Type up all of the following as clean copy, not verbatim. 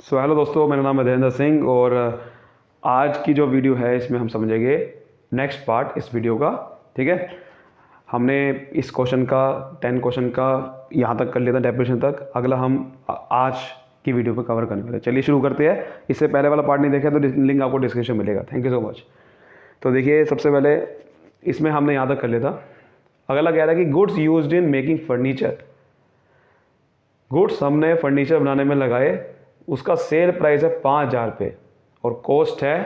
Hello दोस्तों, मेरा नाम है धीरेन्द्र सिंह और आज की जो वीडियो है इसमें हम समझेंगे नेक्स्ट पार्ट इस वीडियो का। ठीक है, हमने इस क्वेश्चन का 10 क्वेश्चन का यहाँ तक कर लिया था, डेफिनेशन तक। अगला हम आज की वीडियो पे कवर करने वाले हैं। चलिए शुरू करते हैं। इससे पहले वाला पार्ट नहीं देखा तो लिंक आपको डिस्क्रिप्शन मिलेगा। Thank you so much. तो देखिए, सबसे पहले इसमें हमने यहाँ तक कर लिया था। अगला कह रहा है कि goods used in making furniture. Goods हमने फर्नीचर बनाने में लगाए, उसका सेल प्राइस है 5,000 रुपये और कॉस्ट है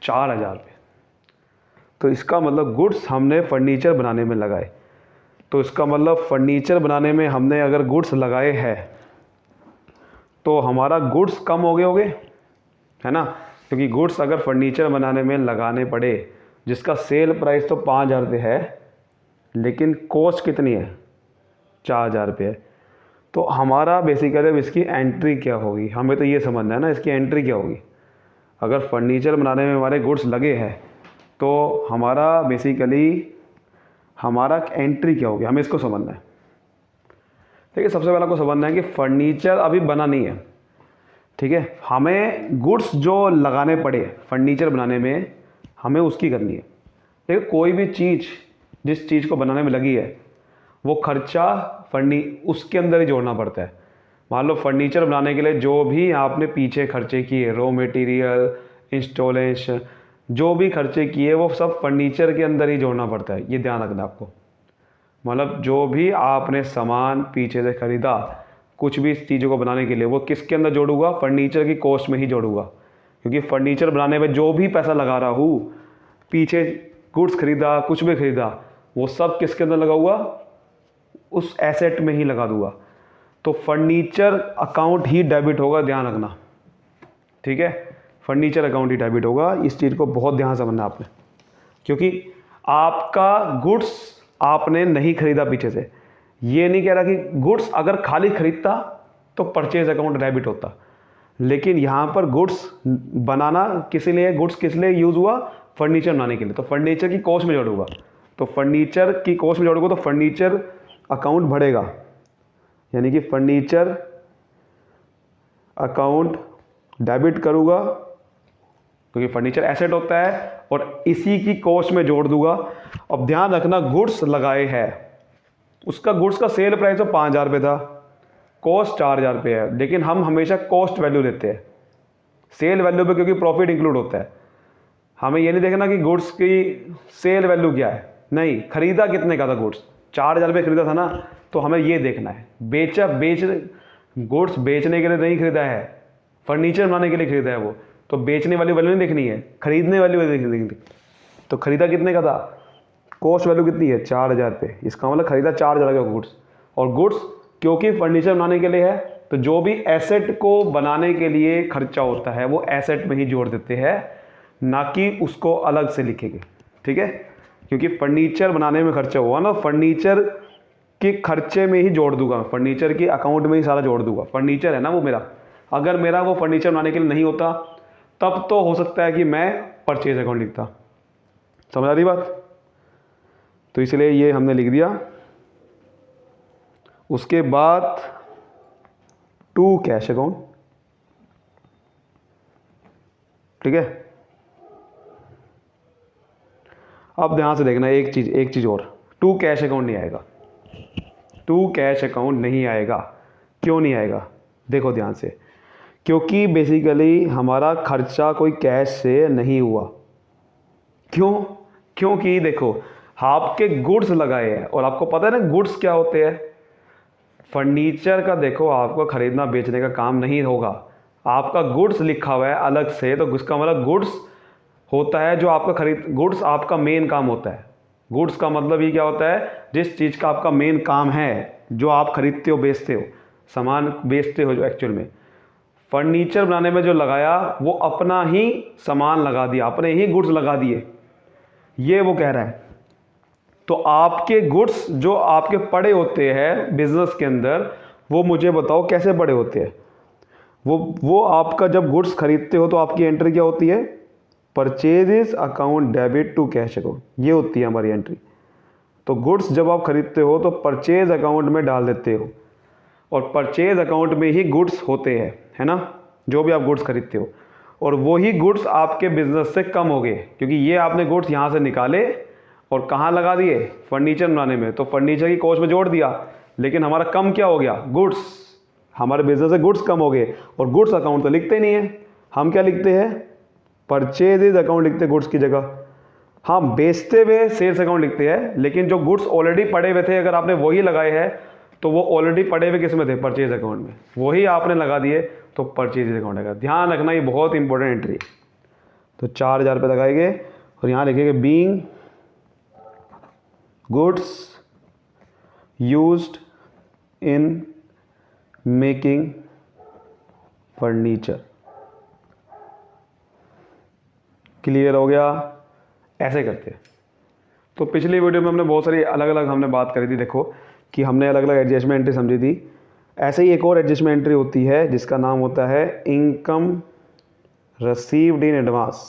4,000 रुपये। तो इसका मतलब गुड्स हमने फर्नीचर बनाने में लगाए, तो इसका मतलब फर्नीचर बनाने में हमने अगर गुड्स लगाए हैं तो हमारा गुड्स कम हो गए होंगे, है ना। क्योंकि गुड्स अगर फर्नीचर बनाने में लगाने पड़े जिसका सेल प्राइस तो 5,000 रुपये है लेकिन कॉस्ट कितनी है, 4,000 रुपये है। तो हमारा बेसिकली इसकी एंट्री क्या होगी, हमें तो ये समझना है ना इसकी एंट्री क्या होगी। अगर फर्नीचर बनाने में हमारे गुड्स लगे हैं तो हमारा बेसिकली हमारा एंट्री क्या होगी, हमें इसको समझना है। ठीक है, सबसे पहले आपको समझना है कि फर्नीचर अभी बना नहीं है। ठीक है, हमें गुड्स जो लगाने पड़े फर्नीचर बनाने में हमें उसकी करनी है। देखिए, कोई भी चीज़ जिस चीज़ को बनाने में लगी है वो खर्चा उसके अंदर ही जोड़ना पड़ता है। मान लो फर्नीचर बनाने के लिए जो भी आपने पीछे खर्चे किए, रॉ मटेरियल, इंस्टॉलेशन, जो भी खर्चे किए वो सब फर्नीचर के अंदर ही जोड़ना पड़ता है। ये ध्यान रखना आपको। मतलब जो भी आपने सामान पीछे से ख़रीदा कुछ भी इस चीज़ों को बनाने के लिए, वो किसके अंदर जोड़ूंगा, फर्नीचर की कॉस्ट में ही जोड़ूंगा। क्योंकि फर्नीचर बनाने में जो भी पैसा लगा रहा हूँ, पीछे गुड्स खरीदा, कुछ भी खरीदा, वो सब किसके अंदर लगा हुआ, उस एसेट में ही लगा दूंगा। तो फर्नीचर अकाउंट ही डेबिट होगा, ध्यान रखना। ठीक है, फर्नीचर अकाउंट ही डेबिट होगा। इस चीज़ को बहुत ध्यान से समझना आपने, क्योंकि आपका गुड्स आपने नहीं खरीदा पीछे से। ये नहीं कह रहा कि गुड्स अगर खाली खरीदता तो परचेज अकाउंट डेबिट होता, लेकिन यहाँ पर गुड्स बनाना किस लिए, गुड्स किस लिए यूज़ हुआ, फर्नीचर बनाने के लिए। तो फर्नीचर की कॉस्ट में जोड़ूंगा, तो फर्नीचर की कॉस्ट में जोड़ूंगा तो फर्नीचर अकाउंट बढ़ेगा, यानी कि फर्नीचर अकाउंट डेबिट करूँगा क्योंकि फर्नीचर एसेट होता है, और इसी की कॉस्ट में जोड़ दूंगा। अब ध्यान रखना, गुड्स लगाए हैं, उसका गुड्स का सेल प्राइस तो 5,000 रुपये था, कॉस्ट 4,000 रुपये है, लेकिन हम हमेशा कॉस्ट वैल्यू लेते हैं सेल वैल्यू पे, क्योंकि प्रॉफिट इंक्लूड होता है। हमें ये नहीं देखना कि गुड्स की सेल वैल्यू क्या है, नहीं, खरीदा कितने का था, गुड्स 4,000 रुपये खरीदा था ना, तो हमें ये देखना है गुड्स बेचने के लिए नहीं खरीदा है, फर्नीचर बनाने के लिए खरीदा है वो, तो बेचने वाली वैल्यू नहीं देखनी है, खरीदने वाली वैल्यू देखनी है। तो खरीदा कितने का था, कॉस्ट वैल्यू कितनी है, 4,000 रुपये। इसका मतलब खरीदा 4,000 का गुड्स, और गुड्स क्योंकि फर्नीचर बनाने के लिए है तो जो भी एसेट को बनाने के लिए खर्चा होता है वो एसेट में ही जोड़ देते हैं, ना कि उसको अलग से लिखेंगे। ठीक है, क्योंकि फर्नीचर बनाने में खर्चा हुआ ना, फर्नीचर के खर्चे में ही जोड़ दूंगा, फर्नीचर की अकाउंट में ही सारा जोड़ दूंगा। फर्नीचर है ना वो मेरा, अगर मेरा वो फर्नीचर बनाने के लिए नहीं होता तब तो हो सकता है कि मैं परचेज अकाउंट लिखता। समझ आ रही बात। तो इसलिए ये हमने लिख दिया। उसके बाद टू कैश अकाउंट। ठीक है, अब ध्यान से देखना, एक चीज और, टू कैश अकाउंट नहीं आएगा, टू कैश अकाउंट नहीं आएगा। क्यों नहीं आएगा, देखो ध्यान से, क्योंकि बेसिकली हमारा खर्चा कोई कैश से नहीं हुआ। क्यों, क्योंकि देखो आपके गुड्स लगाए हैं, और आपको पता है ना गुड्स क्या होते हैं। फर्नीचर का देखो आपको खरीदना बेचने का काम नहीं होगा, आपका गुड्स लिखा हुआ है अलग से, तो उसका मतलब गुड्स होता है जो आपका गुड्स आपका मेन काम होता है। गुड्स का मतलब ये क्या होता है, जिस चीज़ का आपका मेन काम है, जो आप खरीदते हो, बेचते हो, सामान बेचते हो, जो एक्चुअल में फर्नीचर बनाने में जो लगाया वो अपना ही सामान लगा दिया, अपने ही गुड्स लगा दिए, ये वो कह रहा है। तो आपके गुड्स जो आपके पड़े होते हैं बिजनेस के अंदर, वो मुझे बताओ कैसे पड़े होते हैं। वो आपका जब गुड्स खरीदते हो तो आपकी एंट्री क्या होती है, purchases account debit to cash account, ये होती है हमारी एंट्री। तो गुड्स जब आप खरीदते हो तो परचेज अकाउंट में डाल देते हो, और परचेज अकाउंट में ही गुड्स होते हैं, है ना। जो भी आप गुड्स खरीदते हो, और वही गुड्स आपके बिजनेस से कम हो गए, क्योंकि ये आपने गुड्स यहाँ से निकाले और कहाँ लगा दिए, फर्नीचर बनाने में, तो फर्नीचर की कॉस्ट में जोड़ दिया, लेकिन हमारा कम क्या हो गया, गुड्स, हमारे बिजनेस से गुड्स कम हो गए। और गुड्स अकाउंट तो लिखते नहीं है, हम क्या लिखते हैं, परचेजेज अकाउंट लिखते हैं गुड्स की जगह। हम बेचते हुए सेल्स अकाउंट लिखते हैं, लेकिन जो गुड्स ऑलरेडी पड़े हुए थे अगर आपने वही लगाए हैं तो वो ऑलरेडी पड़े हुए किस में थे, परचेज अकाउंट में, वही आपने लगा दिए तो परचेज अकाउंट आएगा। ध्यान रखना ये बहुत इंपॉर्टेंट एंट्री है। तो 4,000 रुपये लगाएंगे और यहाँ लिखेंगे being goods used in making furniture. Clear हो गया, ऐसे करते हैं। तो पिछली वीडियो में हमने बहुत सारी अलग अलग हमने बात करी थी, देखो कि हमने अलग अलग एडजस्टमेंट एंट्री समझी थी। ऐसे ही एक और एडजस्टमेंट एंट्री होती है जिसका नाम होता है इनकम रिसीव्ड इन एडवांस,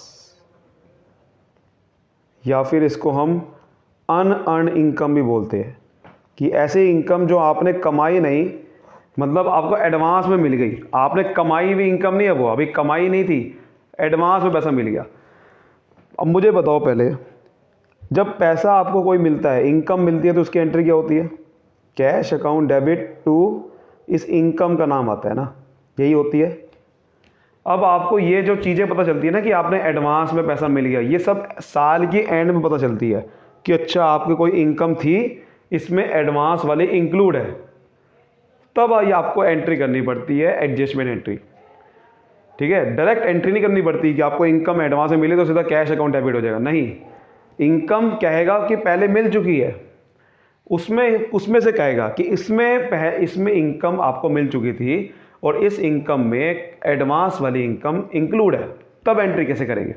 या फिर इसको हम अनअर्न्ड इनकम भी बोलते हैं, कि ऐसी इनकम जो आपने कमाई नहीं, मतलब आपको एडवांस में मिल गई, आपने कमाई हुई इनकम नहीं है, वो अभी कमाई नहीं थी, एडवांस में पैसा मिल गया। अब मुझे बताओ पहले, जब पैसा आपको कोई मिलता है, इनकम मिलती है, तो उसकी एंट्री क्या होती है, कैश अकाउंट डेबिट टू, इस इनकम का नाम आता है ना, यही होती है। अब आपको ये जो चीज़ें पता चलती है ना कि आपने एडवांस में पैसा मिल गया, ये सब साल की एंड में पता चलती है कि अच्छा आपकी कोई इनकम थी, इसमें एडवांस वाली इंक्लूड है, तब ये आपको एंट्री करनी पड़ती है, एडजस्टमेंट एंट्री। ठीक है, डायरेक्ट एंट्री नहीं करनी पड़ती कि आपको इनकम एडवांस में मिले तो सीधा कैश अकाउंट डेबिट हो जाएगा, नहीं। इनकम कहेगा कि पहले मिल चुकी है, उसमें से कहेगा कि इसमें इनकम आपको मिल चुकी थी और इस इनकम में एडवांस वाली इनकम इंक्लूड है, तब एंट्री कैसे करेंगे।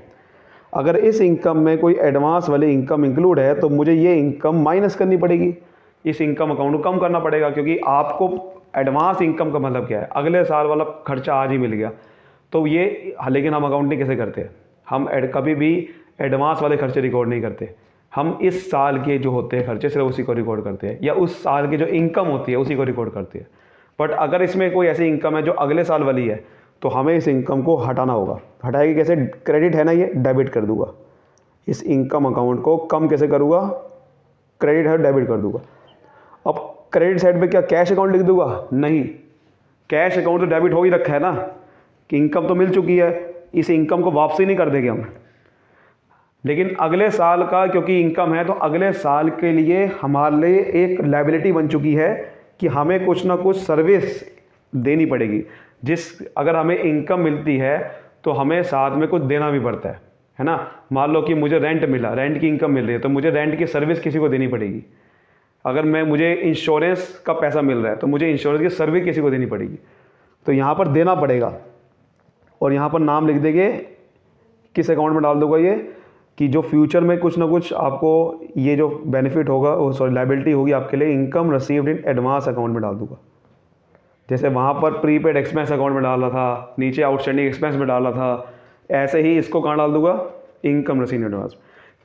अगर इस इनकम में कोई एडवांस वाली इनकम इंक्लूड है तो मुझे ये इनकम माइनस करनी पड़ेगी, इस इनकम अकाउंट को कम करना पड़ेगा, क्योंकि आपको एडवांस इनकम का मतलब क्या है, अगले साल वाला खर्चा आज ही मिल गया तो ये। लेकिन हम अकाउंटिंग कैसे करते हैं, हम कभी भी एडवांस वाले खर्चे रिकॉर्ड नहीं करते, हम इस साल के जो होते हैं खर्चे सिर्फ उसी को रिकॉर्ड करते हैं, या उस साल की जो इनकम होती है उसी को रिकॉर्ड करते हैं। बट अगर इसमें कोई ऐसी इनकम है जो अगले साल वाली है तो हमें इस इनकम को हटाना होगा। हटाएगी कैसे, क्रेडिट है ना, ये डेबिट कर दूंगा, इस इनकम अकाउंट को कम कैसे करूँगा, क्रेडिट है डेबिट कर दूंगा। अब क्रेडिट साइड पे क्या कैश अकाउंट लिख दूंगा, नहीं, कैश अकाउंट तो डेबिट हो ही रखा है ना, कि इनकम तो मिल चुकी है, इस इनकम को वापसी नहीं कर देंगे हम। लेकिन अगले साल का क्योंकि इनकम है तो अगले साल के लिए हमारे लिए एक लायबिलिटी बन चुकी है कि हमें कुछ ना कुछ सर्विस देनी पड़ेगी। अगर हमें इनकम मिलती है तो हमें साथ में कुछ देना भी पड़ता है ना। मान लो कि मुझे रेंट मिला, रेंट की इनकम मिल रही है तो मुझे रेंट की सर्विस किसी को देनी पड़ेगी। अगर मुझे इंश्योरेंस का पैसा मिल रहा है तो मुझे इंश्योरेंस की सर्विस किसी को देनी पड़ेगी, तो यहाँ पर देना पड़ेगा। और यहाँ पर नाम लिख देंगे, किस अकाउंट में डाल दूंगा ये, कि जो फ्यूचर में कुछ ना कुछ आपको ये जो बेनिफिट होगा, सॉरी लायबिलिटी होगी आपके लिए, income received in advance account में डाल दूंगा। जैसे वहाँ पर प्रीपेड एक्सपेंस अकाउंट में डाला था, नीचे आउटस्टैंडिंग एक्सपेंस में डाला था, ऐसे ही इसको कहाँ डाल दूंगा, income received in advance.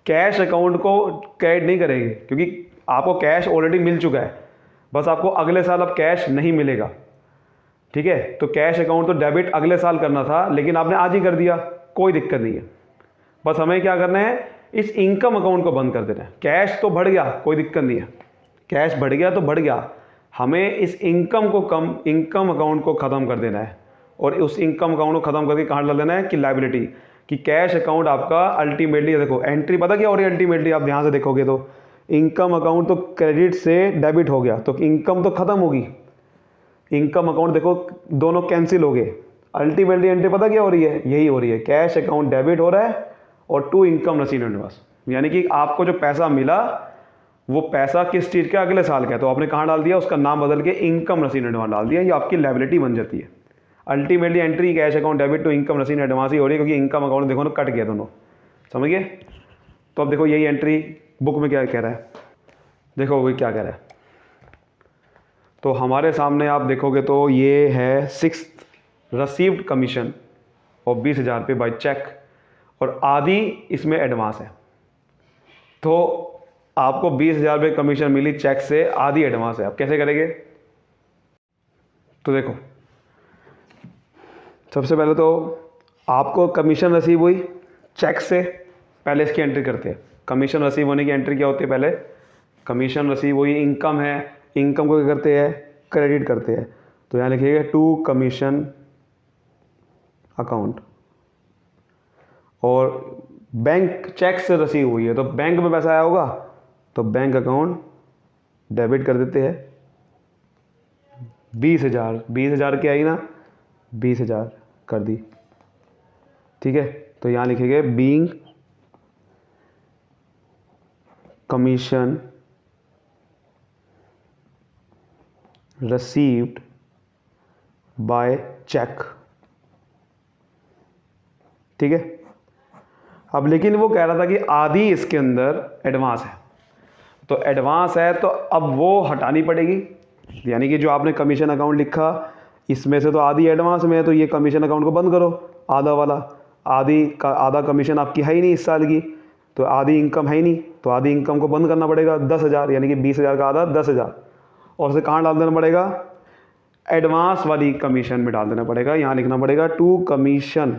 Cash account को क्रेडिट नहीं करेंगे क्योंकि आपको कैश ऑलरेडी मिल चुका है, बस आपको अगले साल अब कैश नहीं मिलेगा। ठीक है, तो कैश अकाउंट तो डेबिट अगले साल करना था लेकिन आपने आज ही कर दिया, कोई दिक्कत नहीं है। बस हमें क्या करना है, इस इनकम अकाउंट को बंद कर देना है। कैश तो बढ़ गया, कोई दिक्कत नहीं है, कैश बढ़ गया तो बढ़ गया, हमें इस इनकम अकाउंट को ख़त्म कर देना है। और उस इनकम अकाउंट को ख़त्म करके कहाँ डाल देना है कि लायबिलिटी, कि कैश अकाउंट आपका अल्टीमेटली, देखो एंट्री पता क्या हो रही है अल्टीमेटली, आप ध्यान से देखोगे तो इनकम अकाउंट तो क्रेडिट से डेबिट हो गया तो इनकम तो ख़त्म होगी, इनकम अकाउंट देखो दोनों कैंसिल हो गए। अल्टीमेटली एंट्री पता क्या हो रही है, यही हो रही है, कैश अकाउंट डेबिट हो रहा है और to income received in advance, यानी कि आपको जो पैसा मिला वो पैसा किस चीज़ का, अगले साल का, तो आपने कहाँ डाल दिया, उसका नाम बदल के इनकम रिसीव्ड इन एडवांस डाल दिया, ये आपकी लायबिलिटी बन जाती है। Ultimately entry cash account debit to income received in advance ही हो रही है, क्योंकि इनकम अकाउंट देखो ना कट गया दोनों, समझ गए। तो अब देखो यही एंट्री बुक में क्या कह रहा है, देखो वो क्या कह रहा है। तो हमारे सामने आप देखोगे तो ये है 6th रिसीव्ड कमीशन और 20,000 रुपये बाय चेक, और आधी इसमें एडवांस है। तो आपको 20,000 रुपये कमीशन मिली चेक से, आधी एडवांस है। आप कैसे करेंगे, तो देखो सबसे पहले तो आपको कमीशन रिसीव हुई चेक से, पहले इसकी एंट्री करते हैं। कमीशन रिसीव होने की एंट्री क्या होती है, पहले कमीशन रिसीव हुई, इनकम है, इनकम को क्या करते हैं, क्रेडिट करते हैं। तो यहाँ लिखिएगा टू कमीशन अकाउंट। और बैंक चेक से रिसीव हुई है तो बैंक में पैसा आया होगा तो बैंक अकाउंट डेबिट कर देते हैं। 20,000 की आई ना, 20,000 कर दी, ठीक है। तो यहाँ लिखेंगे being commission received by cheque, ठीक है। अब लेकिन वो कह रहा था कि आधी इसके अंदर एडवांस है, तो एडवांस है तो अब वो हटानी पड़ेगी। यानी कि जो आपने कमीशन अकाउंट लिखा इसमें से तो आधी एडवांस में है, तो ये कमीशन अकाउंट को बंद करो, आधा वाला। आधा कमीशन आपकी है ही नहीं इस साल की, तो आधी इनकम है ही नहीं, तो आधी इनकम को बंद करना पड़ेगा 10,000, यानी कि 20,000 का आधा 10,000, और उसे कहाँ डाल देना पड़ेगा, एडवांस वाली कमीशन में डाल देना पड़ेगा। यहाँ लिखना पड़ेगा to commission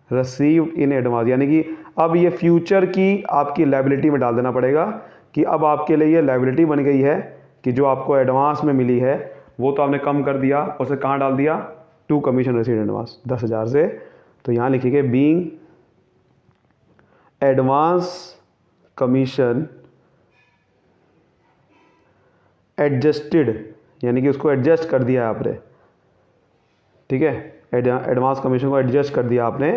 received in advance, यानी कि अब ये फ्यूचर की आपकी लायबिलिटी में डाल देना पड़ेगा कि अब आपके लिए ये लायबिलिटी बन गई है कि जो आपको एडवांस में मिली है वो तो आपने कम कर दिया, उसे कहाँ डाल दिया, टू कमीशन रिसीव्ड एडवांस 10,000 से। तो यहाँ लिखिए बीइंग एडवांस कमीशन एडजस्टेड, यानी कि उसको एडजस्ट कर दिया आपने, ठीक है। एडवांस कमीशन को एडजस्ट कर दिया आपने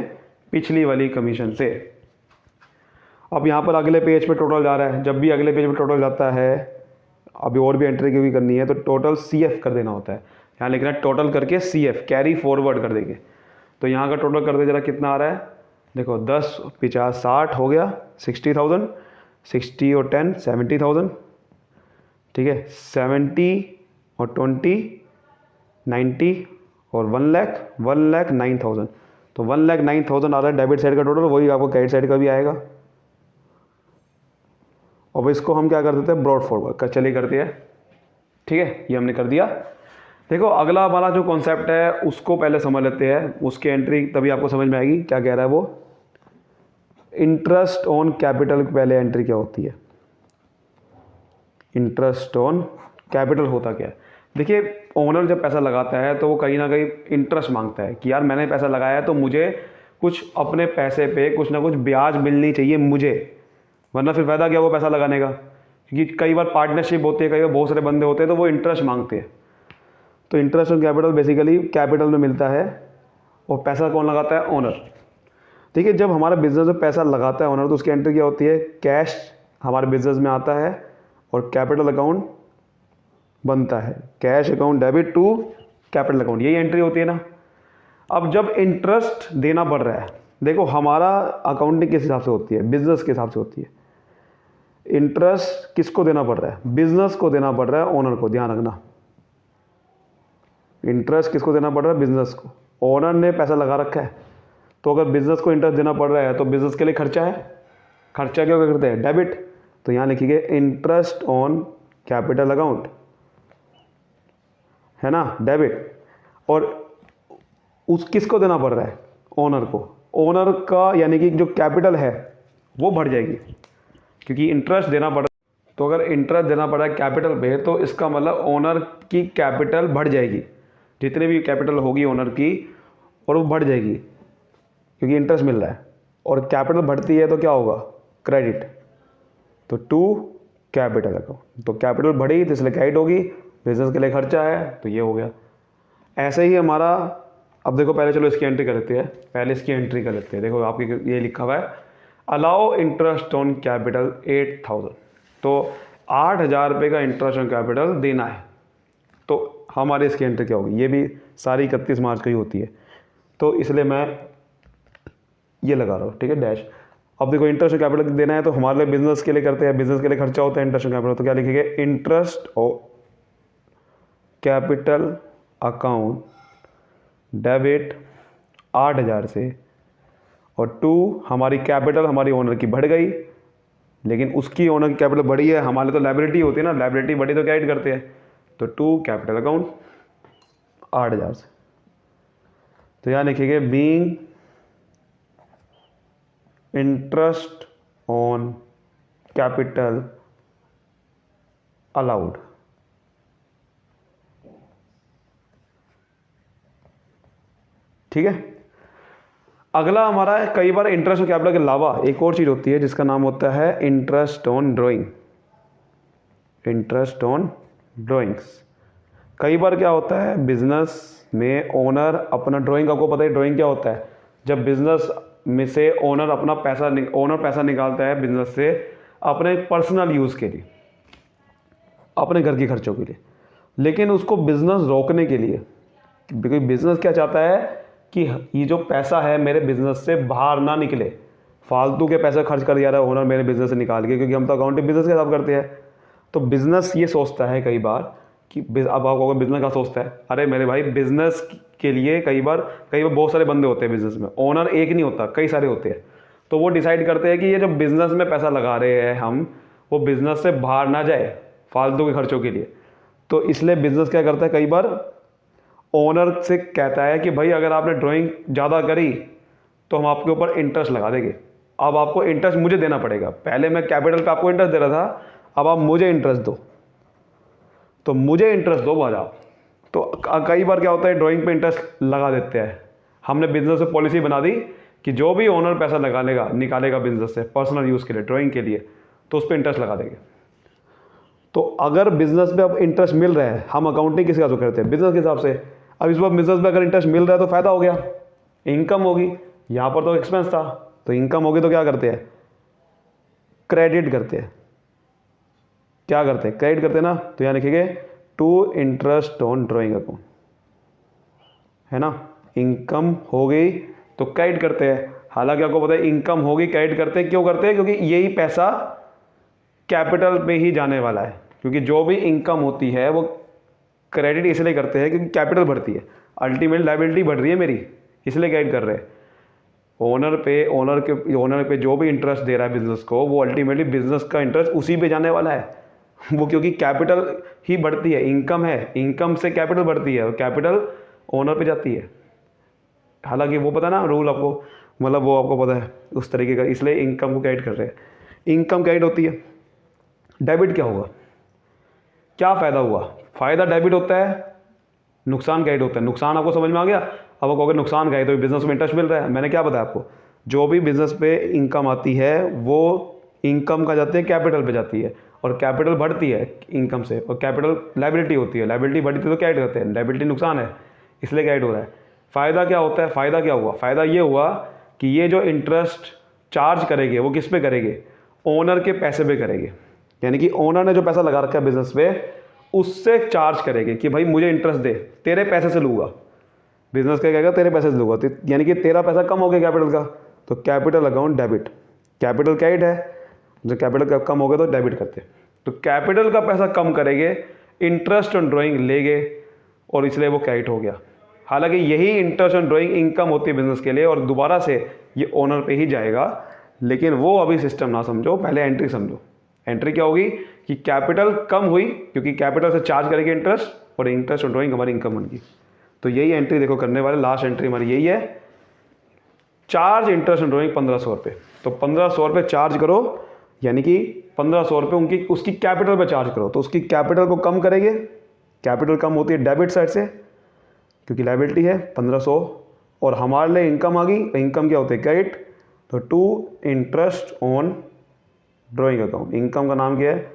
पिछली वाली कमीशन से। अब यहाँ पर अगले पेज पे टोटल जा रहा है, जब भी अगले पेज पे टोटल जाता है, अभी और भी एंट्री की भी करनी है तो टोटल CF कर देना होता है। यहाँ लिखना है टोटल करके CF कैरी फॉरवर्ड कर देंगे। तो यहाँ का टोटल कर दे जरा कितना आ रहा है, देखो 10 50 60 हो गया 60,000, 60 और 10 70,000, ठीक है। 70 और 20 90 और 1,09,000, तो 1,09,000 आ रहा है डेबिट साइड का टोटल, वही आपको क्रेडिट साइड का भी आएगा। अब इसको हम क्या कर देते हैं, ब्रॉड फॉरवर्ड चलिए करते हैं, ठीक है। ये हमने कर दिया। देखो अगला वाला जो कॉन्सेप्ट है उसको पहले समझ लेते हैं, उसकी एंट्री तभी आपको समझ में आएगी क्या कह रहा है वो। इंटरेस्ट ऑन कैपिटल की पहले एंट्री क्या होती है, इंटरेस्ट ऑन कैपिटल होता क्या है। देखिए ओनर जब पैसा लगाता है तो वो कहीं ना कहीं इंटरेस्ट मांगता है कि यार मैंने पैसा लगाया है तो मुझे कुछ अपने पैसे पे कुछ ना कुछ ब्याज मिलनी चाहिए मुझे, वरना फिर फायदा क्या वो पैसा लगाने का। क्योंकि कई बार पार्टनरशिप होती है, कई बार बहुत सारे बंदे होते हैं तो वो इंटरेस्ट मांगते हैं। तो interest on capital basically capital में मिलता है, और पैसा कौन लगाता है, ओनर। देखिए जब हमारा बिजनेस में पैसा लगाता है ओनर तो उसकी एंट्री क्या होती है, कैश हमारे बिजनेस में आता है और कैपिटल अकाउंट बनता है, cash account debit to capital account, यही एंट्री होती है ना। अब जब इंटरेस्ट देना पड़ रहा है, देखो हमारा अकाउंटिंग किस हिसाब से होती है, बिजनेस के हिसाब से होती है। इंटरेस्ट किसको देना पड़ रहा है, बिजनेस को देना पड़ रहा है, ओनर को, ध्यान रखना। इंटरेस्ट किसको देना पड़ रहा है, बिजनेस को। ओनर ने पैसा लगा रखा है तो अगर बिजनेस को इंटरेस्ट देना पड़ रहा है तो बिजनेस के लिए खर्चा है, खर्चा क्यों करते हैं, डेबिट। तो यहाँ लिखिए इंटरेस्ट ऑन कैपिटल अकाउंट, है ना, डेबिट। और उस किसको देना पड़ रहा है, ओनर को। ओनर का यानी कि जो कैपिटल है वो बढ़ जाएगी क्योंकि इंटरेस्ट देना पड़ रहा है। तो अगर इंटरेस्ट देना पड़ रहा है कैपिटल पे तो इसका मतलब ओनर की कैपिटल बढ़ जाएगी, जितने भी कैपिटल होगी ओनर की, और वो बढ़ जाएगी क्योंकि इंटरेस्ट मिल रहा है। और कैपिटल बढ़ती है तो क्या होगा, क्रेडिट। तो टू कैपिटल अकाउंट, तो कैपिटल बढ़ी तो इसलिए क्रेडिट होगी, बिजनेस के लिए खर्चा है तो ये हो गया। ऐसे ही हमारा, अब देखो पहले चलो इसकी एंट्री कर लेते हैं, पहले इसकी एंट्री कर लेते हैं। देखो आपकी ये लिखा हुआ है अलाउ इंटरेस्ट ऑन कैपिटल 8,000, तो 8,000 रुपये का इंटरेस्ट ऑन कैपिटल देना है। तो हमारी इसकी एंट्री क्या होगी, ये भी सारी 31 मार्च को ही होती है, तो इसलिए मैं ये लगा रहा हूँ, ठीक है, डैश। अब देखो इंटरेस्ट ऑन कैपिटल देना है तो हमारे लिए बिजनेस के लिए करते हैं, बिजनेस के लिए खर्चा होता है इंटरेस्ट ऑन कैपिटल, तो क्या लिखेंगे, interest on capital account debit 8,000 से, और टू हमारी कैपिटल हमारी ओनर की बढ़ गई, लेकिन उसकी ओनर की कैपिटल बढ़ी है, हमारे तो लायबिलिटी होती है ना, लायबिलिटी बढ़ी तो क्या ऐड करते हैं, तो टू कैपिटल अकाउंट 8,000 से, तो यहाँ लिखेंगे being interest on capital allowed. ठीक है। अगला हमारा है, कई बार इंटरेस्ट ऑन कैपिटल के अलावा एक और चीज होती है जिसका नाम होता है interest on drawing. Interest on drawings. कई बार क्या होता है बिजनेस में ओनर अपना ड्राइंग, आपको पता है ड्राइंग क्या होता है, जब बिजनेस में से ओनर पैसा निकालता है बिजनेस से अपने पर्सनल यूज़ के लिए, अपने घर के खर्चों के लिए। लेकिन उसको बिजनेस रोकने के लिए, क्योंकि बिजनेस क्या चाहता है कि ये जो पैसा है मेरे बिजनेस से बाहर ना निकले, फालतू के पैसे खर्च कर दिया रहा है ओनर मेरे बिजनेस से निकाल के, क्योंकि हम तो अकाउंटिंग बिजनेस के हिसाब करते हैं। तो बिजनेस ये सोचता है कई बार कि अब आपको बिजनेस का सोचता है, अरे मेरे भाई बिजनेस के लिए कई बार बहुत सारे बंदे होते हैं बिजनेस में, ओनर एक नहीं होता, कई सारे होते हैं। तो वो डिसाइड करते हैं कि ये जो बिजनेस में पैसा लगा रहे हैं हम, वो बिजनेस से बाहर ना जाए फालतू के खर्चों के लिए। तो इसलिए बिजनेस क्या करता है, कई बार ओनर से कहता है कि भाई अगर आपने ड्राइंग ज़्यादा करी तो हम आपके ऊपर इंटरेस्ट लगा देंगे। अब आपको इंटरेस्ट मुझे देना पड़ेगा, पहले मैं कैपिटल पे आपको इंटरेस्ट दे रहा था, अब आप मुझे इंटरेस्ट दो, तो मुझे इंटरेस्ट दो बार आप। तो कई बार क्या होता है ड्राइंग पे इंटरेस्ट लगा देते हैं। हमने बिजनेस में पॉलिसी बना दी कि जो भी ओनर पैसा निकालेगा बिजनेस से पर्सनल यूज़ के लिए, ड्राइंग के लिए, तो उस पर इंटरेस्ट लगा देंगे। तो अगर बिजनेस में अब इंटरेस्ट मिल रहा है, हम अकाउंटिंग किस हिसाब से करते हैं, बिजनेस के हिसाब से। अब इस बार बिजनेस में अगर इंटरेस्ट मिल रहा है तो फायदा हो गया, इनकम होगी। यहाँ पर तो एक्सपेंस था, तो इनकम होगी, तो क्या करते हैं, क्रेडिट करते हैं। क्या करते हैं, क्रेडिट करते हैं ना। तो यहाँ लिखेंगे to interest on drawing account, है ना। इनकम हो गई तो क्रेडिट करते हैं। हालांकि आपको पता है इनकम होगी क्रेडिट करते हैं, क्यों करते हैं, क्योंकि यही पैसा कैपिटल पे ही जाने वाला है। क्योंकि जो भी इनकम होती है वो क्रेडिट इसलिए करते हैं क्योंकि कैपिटल बढ़ती है, अल्टीमेट लायबिलिटी बढ़ रही है मेरी, इसलिए क्रेडिट कर रहे हैं। ओनर पे जो भी इंटरेस्ट दे रहा है बिजनेस को, वो अल्टीमेटली बिजनेस का इंटरेस्ट उसी पे जाने वाला है। वो क्योंकि कैपिटल ही बढ़ती है, इनकम है, इनकम से कैपिटल बढ़ती है और कैपिटल ओनर पे जाती है। हालांकि वो पता ना रूल आपको, मतलब वो आपको पता है उस तरीके का, इसलिए इनकम को क्रेडिट कर रहे हैं। इनकम क्रेडिट होती है। डेबिट क्या होगा, क्या फ़ायदा हुआ, फ़ायदा डेबिट होता है, नुकसान क्रेडिट होता है। नुकसान आपको समझ में आ गया। अब आपको अगर नुकसान का है तो बिजनेस में इंटरेस्ट मिल रहा है, मैंने क्या बताया आपको, जो भी बिजनेस पे इनकम आती है वो इनकम का जाते हैं कैपिटल पे जाती है, और कैपिटल बढ़ती है इनकम से, और कैपिटल लायबिलिटी होती है, लायबिलिटी बढ़ती है तो क्रेडिट करते हैं, लायबिलिटी नुकसान है इसलिए क्रेडिट हो रहा है। फ़ायदा क्या होता है, फ़ायदा क्या हुआ, फ़ायदा ये हुआ कि ये जो इंटरेस्ट चार्ज करेंगे वो किस पे करेंगे, ओनर के पैसे पे करेंगे। यानी कि ओनर ने जो पैसा लगा रखा है बिजनेस पे उससे चार्ज करेंगे कि भाई मुझे इंटरेस्ट दे, तेरे पैसे से लूँगा। बिजनेस क्या कहेगा, तेरे पैसे से लूँगा, यानी कि तेरा पैसा कम हो गया कैपिटल का, तो capital account debit. Capital credit है, जो कैपिटल कम हो गया तो डेबिट करते हैं। तो कैपिटल का पैसा कम करेंगे, इंटरेस्ट ऑन ड्राइंग लेंगे, और इसलिए वो क्रेडिट हो गया। हालांकि यही इंटरेस्ट ऑन ड्राइंग इनकम होती है बिजनेस के लिए, और दोबारा से ये ओनर पे ही जाएगा। लेकिन वो अभी सिस्टम ना समझो, पहले एंट्री समझो। एंट्री क्या होगी कि कैपिटल कम हुई क्योंकि कैपिटल से चार्ज करेंगे इंटरेस्ट, और इंटरेस्ट ऑन ड्राइंग हमारी इनकम बन गई। तो यही एंट्री देखो करने वाले, लास्ट एंट्री हमारी यही है, चार्ज इंटरेस्ट ऑन ड्राइंग 1500 रुपये। तो 1500 रुपये चार्ज करो, यानी कि 1500 रुपये उसकी कैपिटल पे चार्ज करो, तो उसकी कैपिटल को कम करेंगे। कैपिटल कम होती है डेबिट साइड से क्योंकि लायबिलिटी है 1500, और हमारे लिए इनकम आ गई। इनकम क्या होती है, क्रेडिट। तो to interest on drawing account, income का नाम क्या है,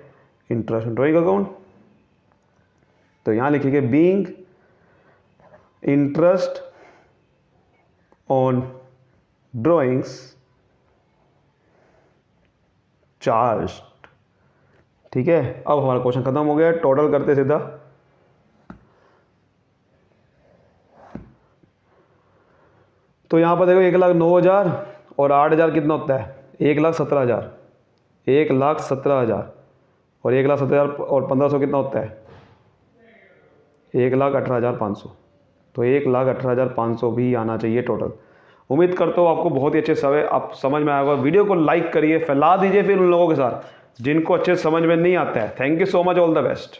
इंटरेस्ट ऑन ड्राइंग अकाउंट। तो यहाँ लिखेंगे being interest on drawings charge. ठीक है, अब हमारा क्वेश्चन खत्म हो गया। टोटल करते सीधा, तो यहाँ पर देखो 1,09,000 और 8,000 कितना होता है, 1,17,000, 1,17,000 और 1,17,000 और 1500 कितना होता है, 1,18,500। तो 1,18,500 भी आना चाहिए टोटल। उम्मीद करता हूँ आपको बहुत ही अच्छे आप समझ में आएगा। वीडियो को लाइक करिए, फैला दीजिए फिर उन लोगों के साथ जिनको अच्छे समझ में नहीं आता है। Thank you so much, all the best.